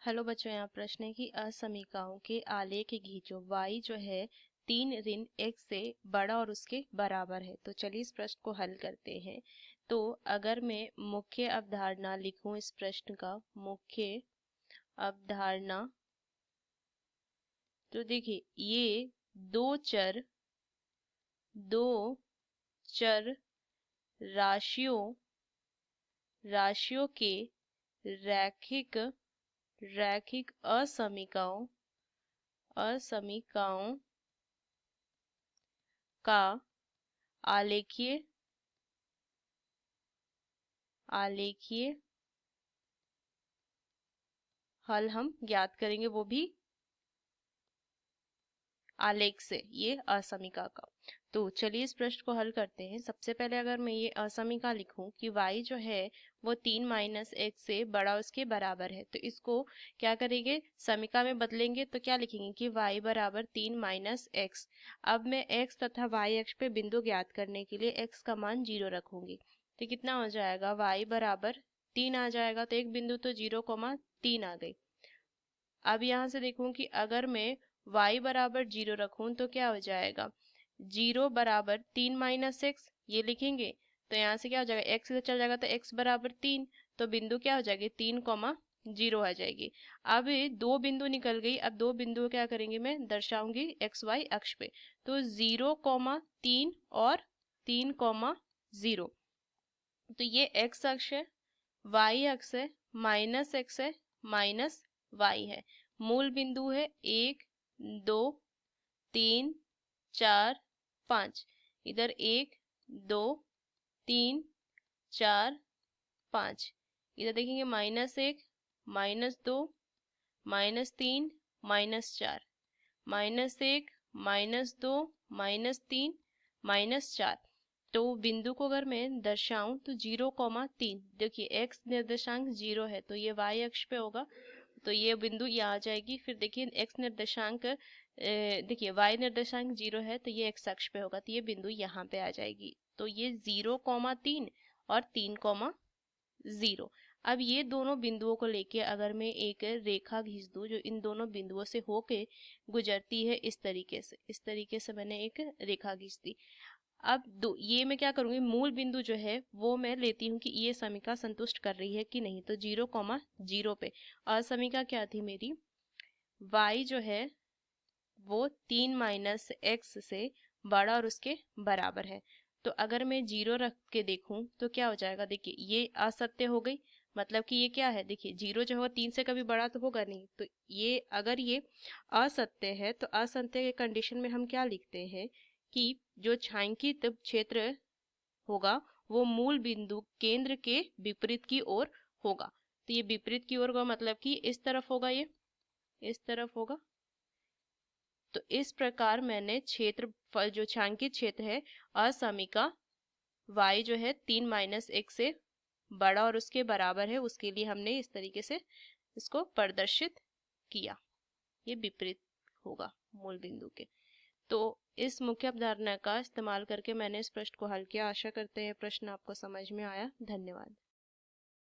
Hello बच्चों, यहाँ प्रश्न है कि असमीकाओं के आलेख खींचो। y जो है 3 ऋण x से बड़ा और उसके बराबर है। तो चलिए इस प्रश्न को हल करते हैं। तो अगर मैं मुख्य अवधारणा लिखूं इस प्रश्न का, मुख्य अवधारणा, तो देखिए ये दो चर राशियों राशियों के रैखिक रैखिक असमीकाओं का आलेखीय आलेखीय हल हम ज्ञात करेंगे, वो भी आलेख से, ये असमीका का। तो चलिए इस प्रश्न को हल करते हैं। सबसे पहले अगर मैं ये असमीका लिखूं कि y जो है वो 3 माइनस एक्स से बड़ा उसके बराबर है, तो इसको क्या करेंगे, समीका में बदलेंगे। तो क्या लिखेंगे कि y बराबर 3 माइनस एक्स। अब मैं x तथा y अक्ष पे बिंदु ज्ञात करने के लिए x का मान 0 रखूंगी। तो कितना हो जाएगा, y बराबर 3 आ जाएगा। तो एक बिंदु तो 0,3 आ गई। अब यहाँ से देखूं कि अगर मैं y बराबर 0 रखूं तो क्या हो जाएगा, 0 बराबर 3 माइनस एक्स, ये लिखेंगे। तो यहाँ से क्या हो जाएगा, x से चल जाएगा तो x बराबर 3। तो बिंदु क्या हो जाएगी, 3,0 आ जाएगी। अब ये दो बिंदु निकल गई। अब दो बिंदु क्या करेंगे, मैं दर्शाऊंगी XY अक्ष पे। तो 0,3 और 3,0। तो ये x अक्ष है, y अक्ष है, माइनस x है, माइनस y है। मूल बिंदु है 1, 2, 3, 4, 5। इधर 1, 2, 3, 4, 5। इधर देखेंगे -1, -2, -3, -4, -1, -2, -3, -4। तो बिंदु को अगर मैं दर्शाऊं तो 0,3, देखिए x निर्देशांक 0 है तो ये y अक्ष पे होगा। तो ये बिंदु यहाँ आ जाएगी। फिर देखिए x निर्देशांक, देखिए y निर्देशांक 0 है तो ये x अक्ष पे होगा, तो ये बिंदु यहाँ पे आ जाएगी। तो ये 0,3 और 3,0। अब ये दोनों बिंदुओं को लेके अगर मैं एक रेखा खींच दूं जो इन दोनों बिंदुओं से होके गुजरती है, इस तरीके से मैंने एक रेखा खींच दी। अब ये मैं क्या करूंगी, मूल बिंदु जो है वो मैं लेती हूँ कि ये समीका संतुष्ट कर रही है कि नहीं। तो 0,0 पे असमीका क्या थी मेरी, y जो है वो 3 माइनस एक्स से बड़ा और उसके बराबर है। तो अगर मैं 0 रख के देखूं तो क्या हो जाएगा, देखिए ये असत्य हो गई। मतलब कि ये क्या है, देखिए 0 जो है 3 से कभी बड़ा तो होगा नहीं। तो ये अगर ये असत्य है तो असत्य के कंडीशन में हम क्या लिखते हैं कि जो छायांकित क्षेत्र होगा वो मूल बिंदु केंद्र के विपरीत की ओर होगा। तो ये विपरीत की ओर होगा, मतलब कि इस तरफ होगा, ये इस तरफ होगा। तो इस प्रकार मैंने क्षेत्र जो छायांकित क्षेत्र है असमीका y जो है 3 माइनस एक्स से बड़ा और उसके बराबर है, उसके लिए हमने इस तरीके से इसको प्रदर्शित किया। ये विपरीत होगा मूल बिंदु के। तो इस मुख्य अवधारणा का इस्तेमाल करके मैंने इस प्रश्न को हल किया। आशा करते हैं प्रश्न आपको समझ में आया। धन्यवाद।